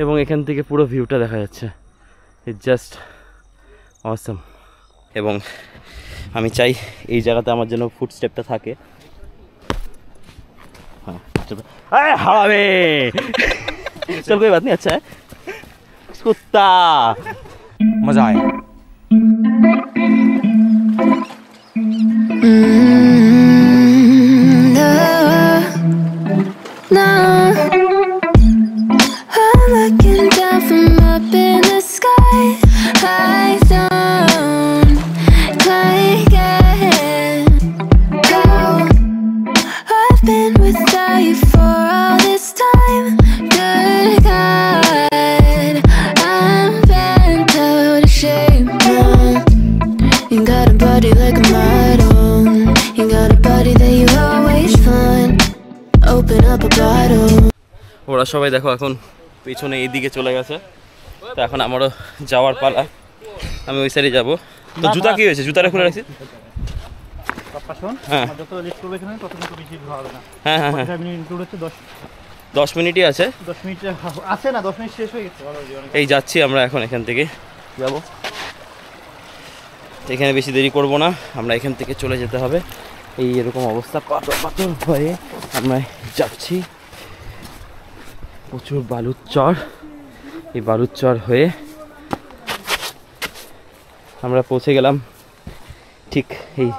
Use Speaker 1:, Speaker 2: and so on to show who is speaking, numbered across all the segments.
Speaker 1: এবং এখান থেকে পুরো ভিউটা দেখা যাচ্ছে। It's just awesome. এবং আমি চাই এই জায়গাতে আমার যেন ফুটস্টেপটা থাকে। হ্যাঁ হাওয়াবে চল कोई बात नहीं, अच्छा है। कुत्ता मजा आया। ওরা সবাই দেখো এখন পিছনে এই দিকে চলে গেছে, তো এখন আমারও যাওয়ার পালা। আমি ওই সাইডে যাবো। তো জুতা কি হয়েছে? জুতাটা খুলে রাখছি। হ্যাঁ হ্যাঁ হ্যাঁ হ্যাঁ 10 মিনিটই আছে।
Speaker 2: 10 মিনিট আছে না, 10 মিনিট শেষ হয়ে গেছে।
Speaker 1: এই যাচ্ছি আমরা এখন, এখান থেকে যাব। এখানে বেশি দেরি করব না, আমরা এখান থেকে চলে যেতে হবে। এই এরকম অবস্থা, পাথর পাথর হয়ে আমরা যাচ্ছি। প্রচুর বালুর চর, এই বালুর চর হয়ে আমরা পৌঁছে গেলাম ঠিক এই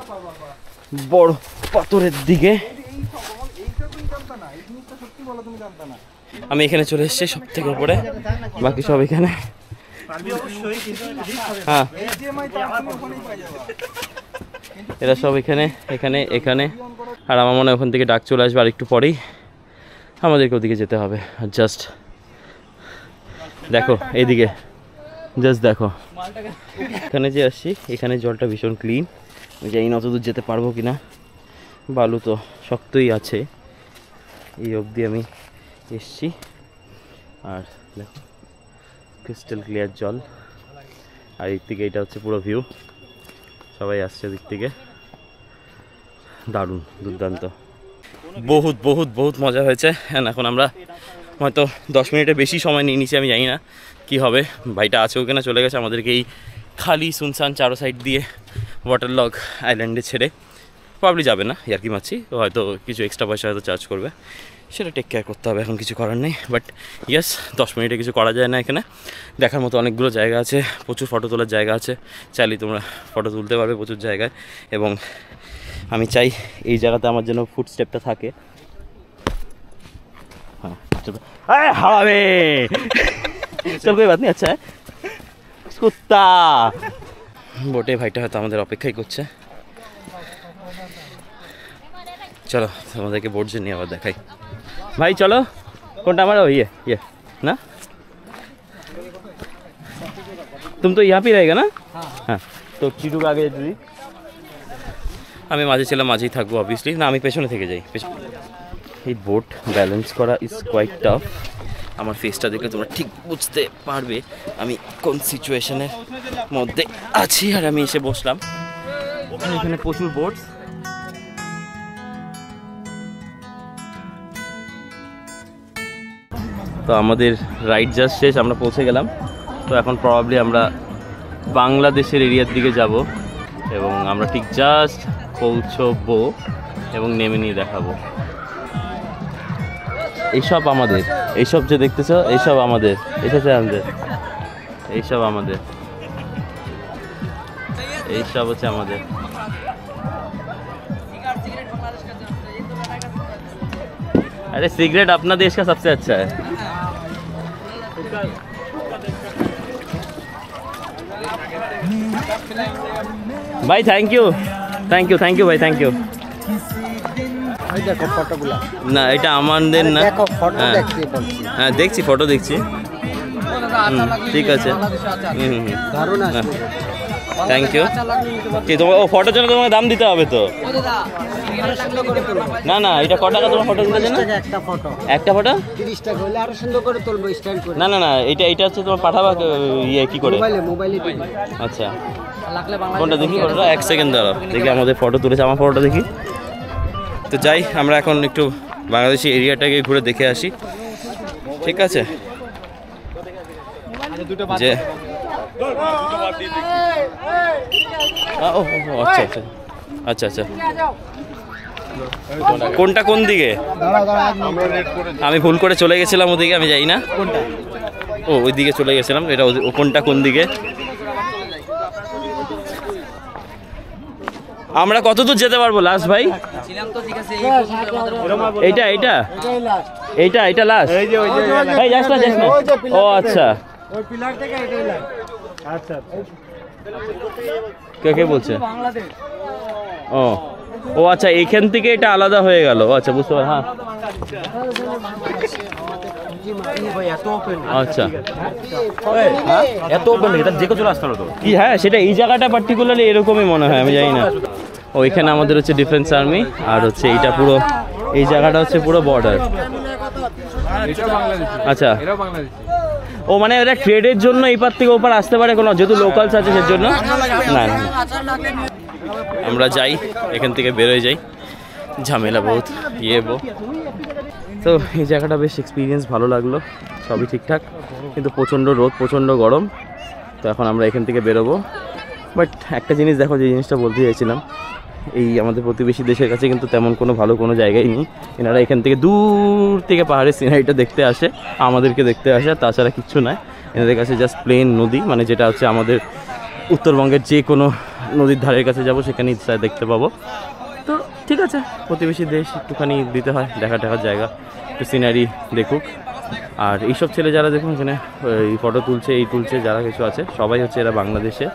Speaker 1: বড় পাথরের দিকে। আমি এখানে চলে এসেছি সব থেকে উপরে, বাকি সব এখানে। হ্যাঁ এরা সব এখানে এখানে এখানে। আর আমার মনে হয় ওখান থেকে ডাক চলে আসবে আর একটু পরেই আমাদেরকে ওদিকে যেতে হবে। আর জাস্ট দেখো এইদিকে, জাস্ট দেখো এখানে যে আসছি, এখানে জলটা ভীষণ ক্লিন। আমি জানি না অত দূর যেতে পারবো কিনা, বালু তো শক্তই আছে। এই অবধি আমি এসছি আর দেখো ক্রিস্টাল ক্লিয়ার জল। আর এই থেকে এটা হচ্ছে পুরো ভিউ, সবাই আসছে দিক থেকে। দারুণ, দুর্দান্ত, বহুত বহুত বহুত মজা হয়েছে। এখন আমরা হয়তো 10 মিনিটের বেশি সময় নিয়ে নিচ্ছি, আমি জানি না কি হবে। ভাইটা আছে ওখানে, চলে গেছে আমাদেরকে এই খালি সুনসান চারো সাইড দিয়ে ওয়াটার লগ আইল্যান্ডে ছেড়ে। প্রবলি যাবে না, ইয়ার্কি মারছি। হয়তো কিছু এক্সট্রা পয়সা হয়তো চার্জ করবে, সেটা টেক কেয়ার করতে হবে, এখন কিছু করার নেই। বাট ইয়েস, 10 মিনিটে কিছু করা যায় না। এখানে দেখার মতো অনেকগুলো জায়গা আছে, প্রচুর ফটো তোলার জায়গা আছে, চাইলেই তোমরা ফটো তুলতে পারবে প্রচুর জায়গায়। এবং আমি চাই এই জায়গাতে আমার যেন ফুটস্টেপটা থাকে। হ্যাঁ হাওয়াবে চল कोई बात नहीं, अच्छा है। কুত্তা বোটে ভাইটা হয়তো আমাদের অপেক্ষাই করছে। চলো তোমাদেরকে বোট যে নিয়ে আবার দেখাই। ভাই চলো, কোনটা हमारा ये ना, तुम तो यहाँ पे रहेगा ना। हाँ তো চিটুক আগে যদি আমি মাঝে ছিলাম, মাঝেই থাকবো অবভিয়াসলি। না আমি পেছনে থেকে যাই। এই বোট ব্যালেন্স করা ইজ কোয়াইট টাফ। আমার ফেসটা দেখলে তোমরা ঠিক বুঝতে পারবে আমি কোন সিচুয়েশনের মধ্যে আছি। আর আমি এসে বসলাম, এখানে প্রচুর বোট। তো আমাদের রাইড জাস্ট শেষ, আমরা পৌঁছে গেলাম। তো এখন প্রবাবলি আমরা বাংলাদেশের এরিয়ার দিকে যাব এবং আমরা ঠিক জাস্ট পৌঁছবো এবং নেমে নিয়ে দেখাবো। এইসব আমাদের, এইসব যে দেখতেছ এইসব আমাদের, এসেছে আমাদের, এইসব আমাদের, এইসব হচ্ছে আমাদের। अरे सिगरेट अपना देश का सबसे अच्छा है। भाई thank you thank you thank you भाई थैंक यू। না এটা আমাদের না, হ্যাঁ দেখছি ফটো দেখছি। ঠিক আছে, থ্যাংক ইউ। কি তোমার ও ফটোর জন্য তোমাকে দাম দিতে হবে তো? না না এটা ক টাকা তোমার ফটো তুলতে? একটা ফটো 30 টাকা হলে আরো সুন্দর করে তুলবো স্টাইল করে। না না না এটা হচ্ছে তোমার পাঠাবা ইয়ে কি করে? মোবাইলে। আচ্ছা কোনটা দেখি ফটোটা? 1 সেকেন্ড দাঁড়াও দেখি আমাদের ফটো তুলেছে। আমার ফটোটা দেখি তো। যাই আমরা এখন একটু বাংলাদেশি এরিয়াটাকে ঘুরে দেখে আসি, ঠিক আছে? যে আচ্ছা আচ্ছা আচ্ছা আচ্ছা কোনটা কোন দিকে? আমি ভুল করে চলে গেছিলাম ওদিকে, আমি যাই না। ও ওই দিকে চলে গেছিলাম, এটা কোনটা কোন দিকে? আমরা কত দূর যেতে পারবো লাস্ট ভাই? এইটা এইটা এইটা এইটা লাস্ট? ভাই যাস না যাস না। ও আচ্ছা কে কে বলছে? ও ও আচ্ছা, এখান থেকে এটা আলাদা হয়ে গেল। আচ্ছা বুঝতে পারলাম। হ্যাঁ আচ্ছা
Speaker 3: এত ওপেন এটা যে কেউ চলে আসতে হতো
Speaker 1: কি? হ্যাঁ সেটা এই জায়গাটা পার্টিকুলারলি এরকমই মনে হয়, আমি জানি না। ও এখানে আমাদের হচ্ছে ডিফেন্স আর্মি, আর হচ্ছে এইটা পুরো এই জায়গাটা হচ্ছে পুরো বর্ডার। আচ্ছা ও মানে ওরা ট্রেডের জন্য এপার থেকে ওপার আসতে পারে কোনো, যেহেতু লোকালস আছে সেজন্য। না না আমরা যাই, এখান থেকে বেরোয় যাই, ঝামেলা বহুত তো এই জায়গাটা বেশ এক্সপিরিয়েন্স ভালো লাগলো, সবই ঠিকঠাক, কিন্তু প্রচণ্ড রোদ প্রচণ্ড গরম। তো এখন আমরা এখান থেকে বেরোবো। বাট একটা জিনিস দেখো, যে জিনিসটা বলতে চাইছিলাম, এই আমাদের প্রতিবেশী দেশের কাছে কিন্তু তেমন কোনো ভালো কোনো জায়গায় নেই। এনারা এখান থেকে দূর থেকে পাহাড়ের সিনারিটা দেখতে আসে, আমাদেরকে দেখতে আসে, তাছাড়া কিচ্ছু নয় এনাদের কাছে। জাস্ট প্লেন নদী, মানে যেটা হচ্ছে আমাদের উত্তরবঙ্গের যে কোনো নদীর ধারের কাছে যাব সেখানেই দেখতে পাবো। তো ঠিক আছে, প্রতিবেশী দেশ একটুখানি দিতে হয়, দেখার জায়গা, একটু সিনারি দেখুক। আর এইসব ছেলে যারা দেখুন এখানে এই ফটো তুলছে, এই তুলছে, যারা কিছু আছে সবাই হচ্ছে এরা বাংলাদেশে,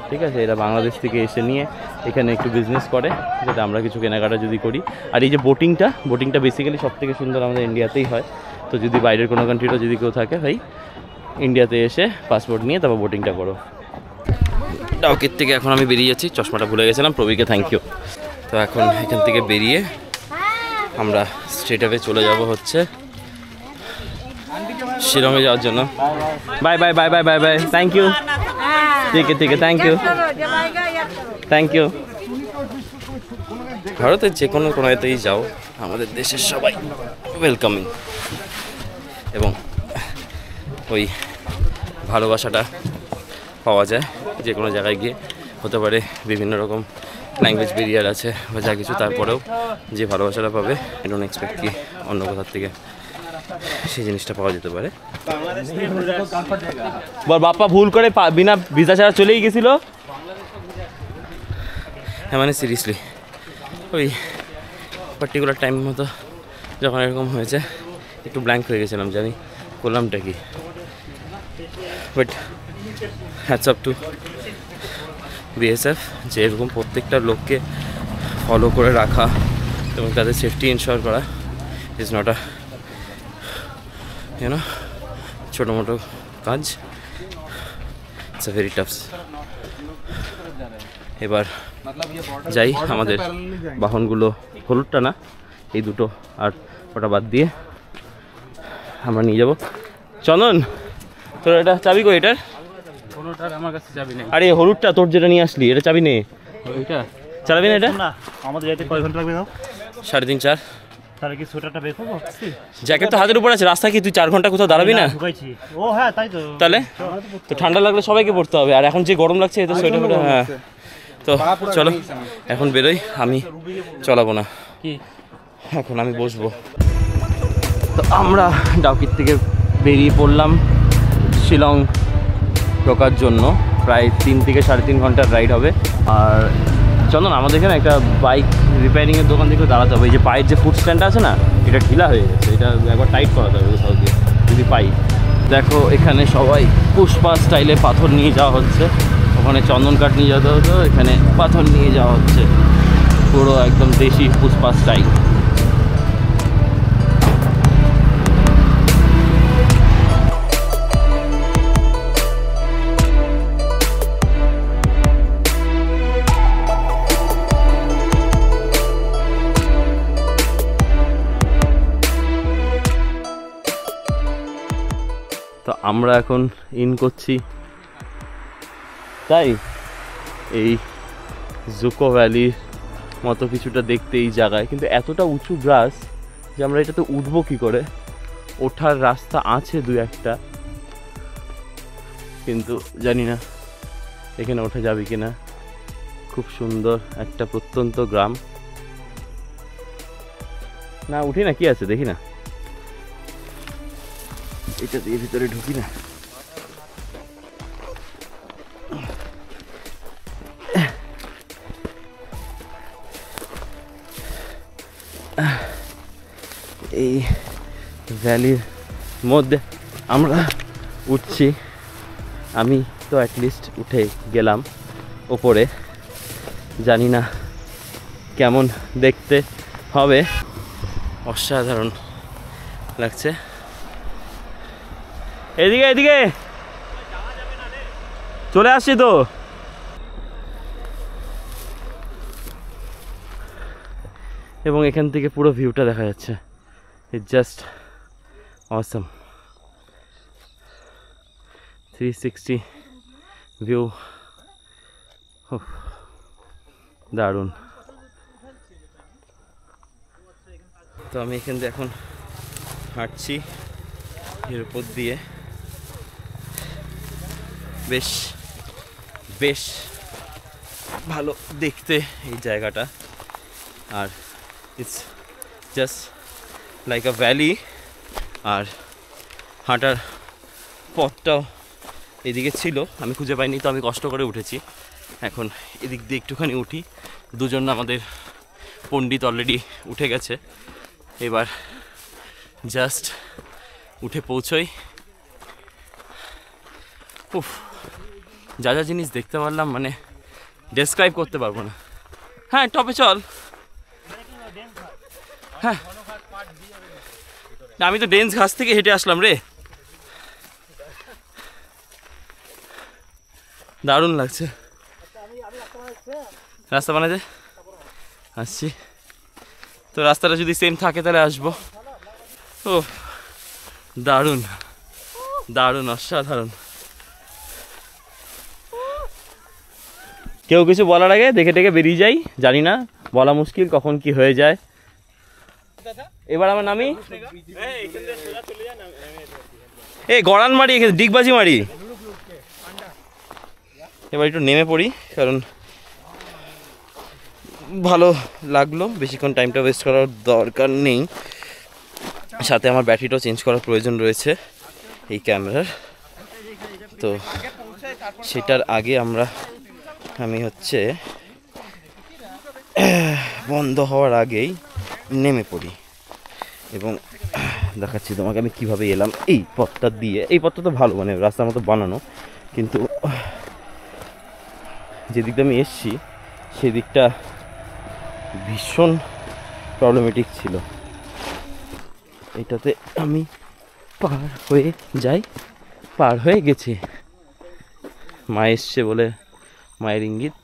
Speaker 1: ঠিক আছে? এরা বাংলাদেশ থেকে এসে নিয়ে এখানে একটু বিজনেস করে, যেটা আমরা কিছু কেনাকাটা যদি করি। আর এই যে বোটিংটা বেসিক্যালি সব থেকে সুন্দর আমাদের ইন্ডিয়াতেই হয়। তো যদি বাইরের কোনো কান্ট্রিরও যদি কেউ থাকে, ভাই ইন্ডিয়াতে এসে পাসপোর্ট নিয়ে তারপর বোটিংটা করো। ডাউকির থেকে এখন আমি বেরিয়ে যাচ্ছি, চশমাটা ভুলে গেছিলাম, প্রবীরকে থ্যাংক ইউ। তো এখন এখান থেকে বেরিয়ে আমরা স্ট্রেট অ্যাওয়ে চলে যাব হচ্ছে শিলংয়ে যাওয়ার জন্য। Bye bye bye bye bye bye, thank you. ঠিক আছে থ্যাংক ইউ থ্যাংক ইউ। ভারতের যে কোনো কোনাতেই যাও, আমাদের দেশের সবাই ওয়েলকামিং, এবং ওই ভালোবাসাটা পাওয়া যায় যে কোনো জায়গায় গিয়ে। হতে পারে বিভিন্ন রকম ল্যাঙ্গুয়েজ ব্যারিয়ার আছে বা যা কিছু, তারপরেও যে ভালোবাসাটা পাবে, আই ডোন্ট এক্সপেক্ট কি অন্য কোথার থেকে সেই জিনিসটা পাওয়া যেতে পারে। বাপ্পা ভুল করে বিনা ভিসা ছাড়া চলেই গেছিল। হ্যাঁ মানে সিরিয়াসলি ওই পার্টিকুলার টাইম মতো যখন এরকম হয়েছে, একটু ব্ল্যাঙ্ক হয়ে গেছিলাম, জানি করলামটা কি। But hats up to BSF, যে এরকম প্রত্যেকটা লোককে ফলো করে রাখা এবং তাদের সেফটি ইনশিওর করা ইজ নট আ ইউনো ছোটো মোটো কাজ, ইটস আ ভেরি টাফ। এবার যাই, আমাদের বাহনগুলো হলুদটা না, এই দুটো আর ওটা বাদ দিয়ে আমরা নিয়ে যাব। চন্দন তোর এটা চাবি কই? এটার
Speaker 3: কোনোটার আমার কাছে চাবি নেই।
Speaker 1: আরে হলুদটা তোর যেটা নিয়ে আসলি, এটা চাবি নেই,
Speaker 3: ওইটা
Speaker 1: চালাবি না এটা?
Speaker 2: না আমাদের যেতে কয় ঘন্টা লাগবে? দাও
Speaker 1: 3.5 4।
Speaker 2: তাহলে কি সোয়েটারটা বের করবো?
Speaker 1: জ্যাকেট তো হাতের উপর আছে, রাস্তায় কি তুই 4 ঘন্টা কোথাও দাঁড়াবি না?
Speaker 2: ঢুকাইছি। ও হ্যাঁ তাই তো।
Speaker 1: তাহলে তো ঠান্ডা লাগলে সবাইকে পড়তে হবে, আর এখন যে গরম লাগছে এটা সোয়েটার। হ্যাঁ তো চলো এখন বেরোই, আমি চলাবো না, এখন আমি বসবো। তো আমরা ডাউকির থেকে বেরিয়ে পড়লাম শিলং ঢোকার জন্য। প্রায় 3 থেকে 3.5 ঘন্টার রাইড হবে। আর চন্দন, আমাদের এখানে একটা বাইক রিপেয়ারিংয়ের দোকান থেকে দাঁড়াতে হবে। এই যে পায়ের যে ফুট স্ট্যান্ডটা আছে না, এটা ঢিলা হয়ে গেছে, এটা একবার টাইট করাতে হবে কোথাও দিয়ে যদি পাই। দেখো এখানে সবাই পুষ্পা স্টাইলে পাথর নিয়ে যাওয়া হচ্ছে, ওখানে চন্দন কাঠ নিয়ে যেতে হতো, এখানে পাথর নিয়ে যাওয়া হচ্ছে, পুরো একদম দেশি পুষ্পা স্টাইল। তো আমরা এখন ইন করছি তাই এই জুকো ভ্যালির মতো কিছুটা দেখতে এই জায়গায়, কিন্তু এতটা উঁচু গ্রাস যে আমরা এটাতে উঠবো কী করে? ওঠার রাস্তা আছে 2-1টা, কিন্তু জানি না এখানে ওঠা যাবে কিনা। খুব সুন্দর একটা প্রত্যন্ত গ্রাম। না উঠি না, কি আছে দেখি না, এটা দিয়ে ভিতরে ঢুকি না। এই ভ্যালির মধ্যে আমরা উঠছি। আমি তো অ্যাটলিস্ট উঠে গেলাম ওপরে, জানি না কেমন দেখতে হবে। অসাধারণ লাগছে। এদিকে এদিকে চলে আসছি তো। এবং এখান থেকে পুরো ভিউটা দেখা যাচ্ছে। It's just awesome. 360 ভিউ, দারুণ। তো আমি এখান থেকে এখন হাঁটছি এর উপর দিয়ে। বেশ বেশ ভালো দেখতে এই জায়গাটা। আর it's just like a valley. আর হাঁটার পথটাও এদিকে ছিল, আমি খুঁজে পাইনি, তো আমি কষ্ট করে উঠেছি। এখন এদিক দিয়ে একটুখানি উঠি। দুজন আমাদের পণ্ডিত অলরেডি উঠে গেছে, এবার জাস্ট উঠে পৌঁছই। উফ, যা যা জিনিস দেখতে পারলাম মানে ডেসক্রাইব করতে পারবো না। হ্যাঁ টপে চল। হ্যাঁ আমি তো ডেন্স ঘাস থেকে হেঁটে আসলাম রে, দারুণ লাগছে। রাস্তা বানাতে আসছি, তো রাস্তাটা যদি সেম থাকে তাহলে আসবো। ও দারুণ দারুণ, অসাধারণ। কেউ কিছু বলার আগে দেখে টেকে বেরিয়ে যাই, জানি না, বলা মুশকিল কখন কি হয়ে যায়। এবার আমার নামি এই গড়ান মারি, এখানে ডিগবাজি মারি। এবার একটু নেমে পড়ি, কারণ ভালো লাগলো, বেশিক্ষণ টাইমটা ওয়েস্ট করার দরকার নেই। সাথে আমার ব্যাটারিটাও চেঞ্জ করার প্রয়োজন রয়েছে এই ক্যামেরার। তো সেটার আগে আমি হচ্ছে বন্ধ হওয়ার আগেই নেমে পড়ি এবং দেখাচ্ছি তোমাকে আমি কিভাবে এলাম এই পথটা দিয়ে। এই পথটা তো ভালো, মানে রাস্তার মতো বানানো, কিন্তু যেদিকটা আমি এসছি সেদিকটা ভীষণ প্রবলেমেটিক ছিল। এটাতে আমি পার হয়ে যাই, পার হয়ে গেছি। মা এসছে বলে মায়ের ইঙ্গিত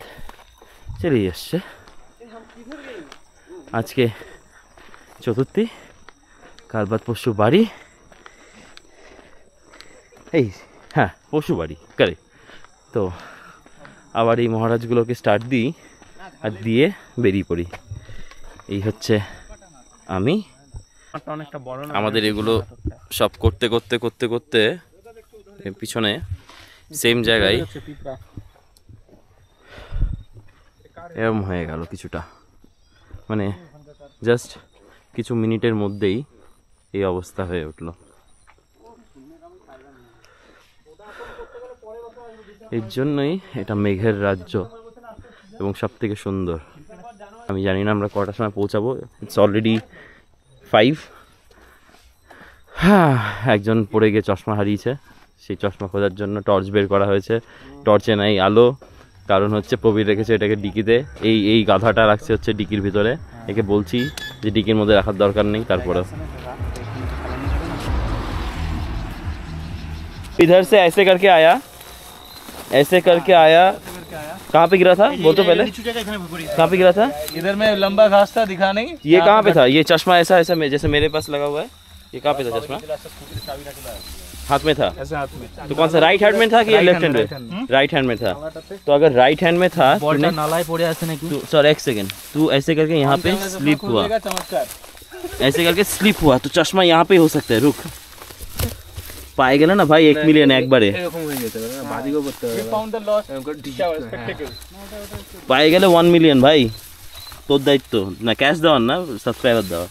Speaker 1: চলেই আসছে। আজকে চতুর্থী, কাল বাদ পরশু বাড়ি। এই হ্যাঁ পশু বাড়ি কারেক্ট। তো আবার এই মহারাজগুলোকে স্টার্ট দিই আর দিয়ে বেরিয়ে পড়ি। এই হচ্ছে আমি। আমাদের এগুলো সব করতে করতে করতে করতে পিছনে সেম জায়গায় এরম হয়ে গেল কিছুটা, মানে জাস্ট কিছু মিনিটের মধ্যেই এই অবস্থা হয়ে উঠলো। এর জন্যই এটা মেঘের রাজ্য এবং সব থেকে সুন্দর। আমি জানি না আমরা কটার সময় পৌঁছাবো। It's already 5। হ্যাঁ, একজন পড়ে গিয়ে চশমা হারিয়েছে, সেই চশমা খোঁজার জন্য টর্চ বের করা হয়েছে। টর্চে নাই আলো, কারণ হচ্ছে প্রবীর রেখেছে এটাকে ডিকিতে। এই গাধাটা রাখছে হচ্ছে ডিকির ভিতরে। একে বলছি যে ডিকির মধ্যে রাখার দরকার নেই, তারপরেও इधर से ऐसे करके आया, ऐसे करके आया। कहाँ पे गिरा था बोल तो पहले, कहाँ पे गिरा था?
Speaker 3: इधर में लंबा घास था, दिखा नहीं।
Speaker 1: ये कहाँ पे था? ये चश्मा ऐसा ऐसा जैसे मेरे पास लगा हुआ है, ये कहाँ पे था चश्मा? हाथ में था।
Speaker 3: ऐसे हाथ में।
Speaker 1: तो कौन सा, राइट हैंड में था कि लेफ्ट हैंड में? राइट हैंड में था। तो अगर राइट हैंड में था,
Speaker 3: नाला पड़े ऐसे नहीं।
Speaker 1: सर एक सेकंड, तू ऐसे करके यहाँ पे स्लिप हुआ, ऐसे करके स्लिप हुआ, तो चश्मा यहाँ पे हो सकता है। रुक, পায়ে গেলে না ভাই 1 মিলিয়ন একবারে
Speaker 3: এরকম হয়ে যেতে পারে না, বাদিকেও করতে হবে।
Speaker 1: পায়ে গেলে 1 মিলিয়ন ভাই, তোর দায়িত্ব না ক্যাশ দেওয়ার না সাবস্ক্রাইবার দেওয়া।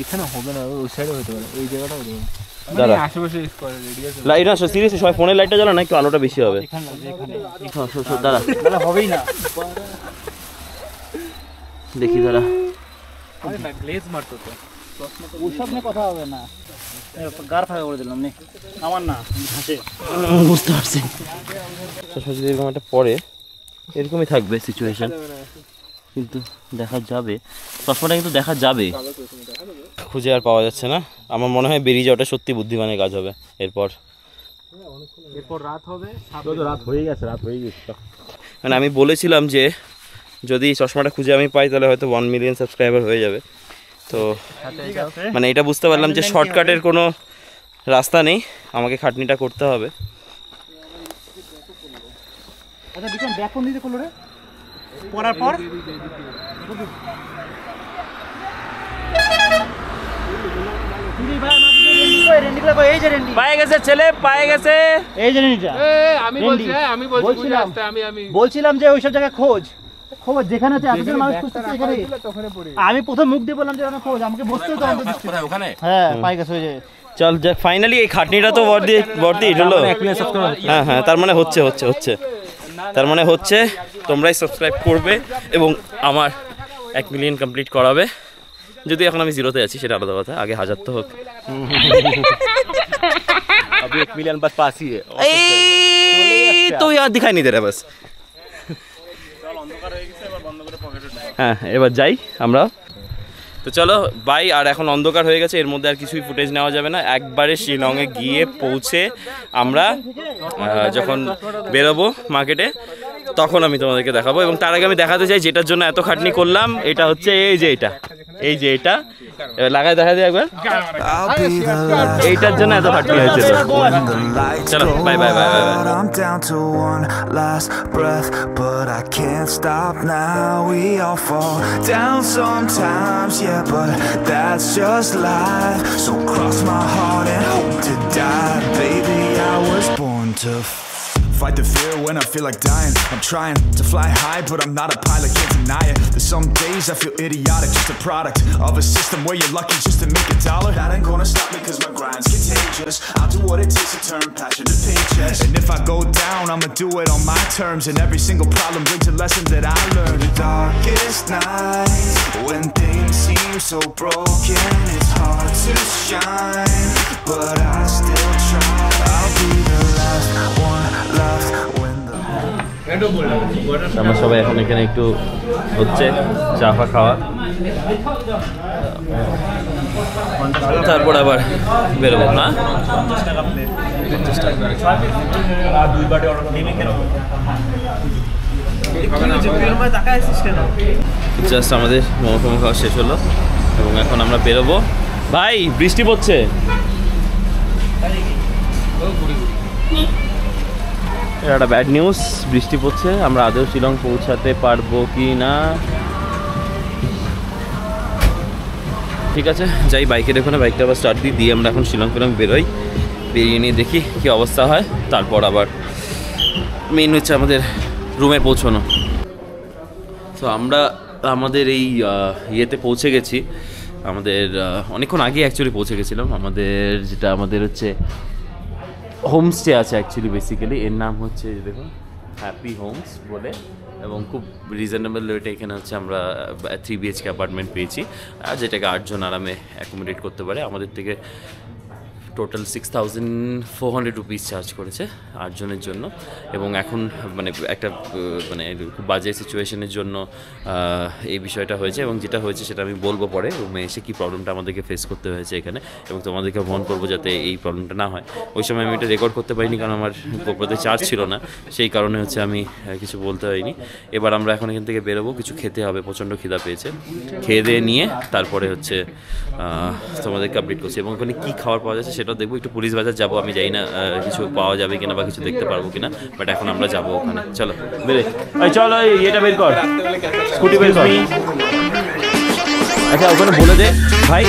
Speaker 3: এখানে হবে না, ওই সাইডে হতে পারে, ওই জায়গাটা হতে পারে।
Speaker 1: দাঁড়া
Speaker 3: আশেপাশে স্কোয়ার রেডিয়াস
Speaker 1: লাইট আসো, সিরিয়াসলি সবাই ফোনের লাইটটা জ্বালা না, একটু আলোটা বেশি হবে। দাঁড়া
Speaker 2: তাহলে হবেই না।
Speaker 1: দেখি দাঁড়া,
Speaker 3: না, গ্লেজ মারতো তো।
Speaker 2: ওসব নিয়ে কথা হবে না, গার ফাঁকা করে দিলাম নে, আমার না হাসে।
Speaker 1: বুঝতে পারছি। চশমা যদি এরকম একটা পরে এরকমই থাকবে সিচুয়েশন, কিন্তু দেখা যাবে, চশমাটা কিন্তু দেখা যাবে। খুঁজে আর পাওয়া যাচ্ছে না, আমার মনে হয় বেরিয়ে যাওয়াটা সত্যি বুদ্ধিমানের কাজ হবে। এরপর
Speaker 3: রাত হবে,
Speaker 2: রাত হয়ে গেছে, রাত হয়ে গেছে।
Speaker 1: মানে আমি বলেছিলাম যে যদি চশমাটা খুঁজে আমি পাই তাহলে হয়তো 1 মিলিয়ন সাবস্ক্রাইবার হয়ে যাবে। তো মানে এটা বুঝতে পারলাম যে শর্টকাটের কোনো রাস্তা নেই, আমাকে খাটনিটা করতে হবে।
Speaker 2: আচ্ছা বিক্রম ব্যাক কোন দিকে করলো রে? পড়ার পর
Speaker 1: পায়ে গেছে ছেলে, পায়ে গেছে।
Speaker 2: এই যে রেন্ডিটা
Speaker 3: আমি বলছি,
Speaker 2: বলছিলাম যে ওইসব জায়গায় খোঁজ যেখানে আছে এতজন মানুষ খুঁজতেছে এখানে। আমি প্রথম মুখ দিয়ে বললাম যে ওখানে খোঁজ, আমাকে বসতে হতো অন্তর্দৃষ্টি।
Speaker 3: ওখানে
Speaker 2: হ্যাঁ পাই গেছে ওই যে।
Speaker 1: চল যাক, ফাইনালি এই খাটনিটা তো বর্দি হলো। হ্যাঁ হ্যাঁ, তার মানে হচ্ছে তার মানে হচ্ছে তোমরাই সাবস্ক্রাইব করবে এবং আমার 1 মিলিয়ন কমপ্লিট করাবে। যদি এখন আমি 0-তে আছি সেটা আলাদা কথা, আগে 1000 তো হোক।
Speaker 3: अभी 1 मिलियन बस पास ही है।
Speaker 1: तो यार दिखाई नहीं दे रहा बस। হ্যাঁ এবার যাই আমরা। তো চলো বাই। আর এখন অন্ধকার হয়ে গেছে, এর মধ্যে আর কিছুই ফুটেজ নেওয়া যাবে না। একবারে শিলংয়ে গিয়ে পৌঁছে আমরা যখন বেরোবো মার্কেটে তখন আমি তোমাদেরকে দেখাবো। এবং তার আগে আমি দেখাতে চাই যেটার জন্য এত খাটনি করলাম, এটা হচ্ছে এই যে এটা এবার লাগাই দেখা দিই একবার, এইটার জন্য এত খাটনি হয়েছে। চলো by bye bye bye by.
Speaker 4: I'm down to one last breath, but I can't stop now. We all fall down sometimes, yeah, but that's just life. So cross my heart and hope to die. Baby, I was born to fight the fear when I feel like dying. I'm trying to fly high, but I'm not a pilot, can't deny it. There's some days I feel idiotic, just a product of a system where you're lucky just to make $1. That ain't gonna stop me cause my grind's contagious. I'll do what it takes to turn passion to paychecks. And if I go down, I'ma do it on my terms. And every single problem brings a lesson that I learned. The darkest nights, when things seem so broken, it's hard to shine, but I still try. I'll be the last one left when the
Speaker 1: আমরা সবাই এখন এখানে একটু হচ্ছে চা ফা খাওয়া, তারপর আবার বেরোবো না। জাস্ট আমাদের মোমো ফোমো খাওয়া শেষ হলো এবং এখন আমরা বেরোবো। ভাই বৃষ্টি পড়ছে, একটা ব্যাড নিউজ, বৃষ্টি পড়ছে। আমরা আদৌ শিলং পৌঁছাতে পারবো কি না ঠিক আছে যাই, বাইকের ওখানে বাইকটা আবার স্টার্ট দিয়ে আমরা এখন শিলং বেরোই। বেরিয়ে নিয়ে দেখি কী অবস্থা হয়, তারপর আবার মেইন হচ্ছে আমাদের রুমে পৌঁছানো। তো আমরা আমাদের এই ইয়েতে পৌঁছে গেছি, আমাদের অনেকক্ষণ আগে অ্যাকচুয়ালি পৌঁছে গেছিলাম। আমাদের হচ্ছে হোমস্টে আছে অ্যাকচুয়ালি, বেসিক্যালি এর নাম হচ্ছে দেখুন হ্যাপি হোমস বলে, এবং খুব রিজনেবল রেটে এখানে হচ্ছে আমরা 3 BHK অ্যাপার্টমেন্ট পেয়েছি, যেটাকে 8 জন আরামে অ্যাকোমোডেট করতে পারে। আমাদের থেকে টোটাল 6400 রুপিস চার্জ করেছে 8 জনের জন্য। এবং এখন মানে একটা মানে খুব বাজে সিচুয়েশনের জন্য এই বিষয়টা হয়েছে, এবং যেটা হয়েছে সেটা আমি বলবো পরে রুমে এসে কী প্রবলেমটা আমাদেরকে ফেস করতে হয়েছে এখানে, এবং তোমাদেরকে ফোন করবো যাতে এই প্রবলেমটা না হয়। ওই সময় আমি এটা রেকর্ড করতে পারিনি কারণ আমার গোপ্রোতে চার্জ ছিল না, সেই কারণে হচ্ছে আমি কিছু বলতে হয়নি। এবার আমরা এখন এখান থেকে বেরোবো, কিছু খেতে হবে, প্রচণ্ড খিদা পেয়েছে। খেয়ে দিয়ে নিয়ে তারপরে হচ্ছে তোমাদেরকে আপডেট করছি, এবং ওখানে কী খাবার পাওয়া যাচ্ছে সেটাও দেখবো। একটু পুলিশ বাজার যাবো, আমি জানি না কিছু পাওয়া যাবে কিনা বা কিছু দেখতে পারবো কিনা, বাট এখন আমরা যাবো ওখানে। চলো বেরে, চলো এটা বের কর, স্কুটি বের কর। আচ্ছা ওখানে বলে দে ভাই।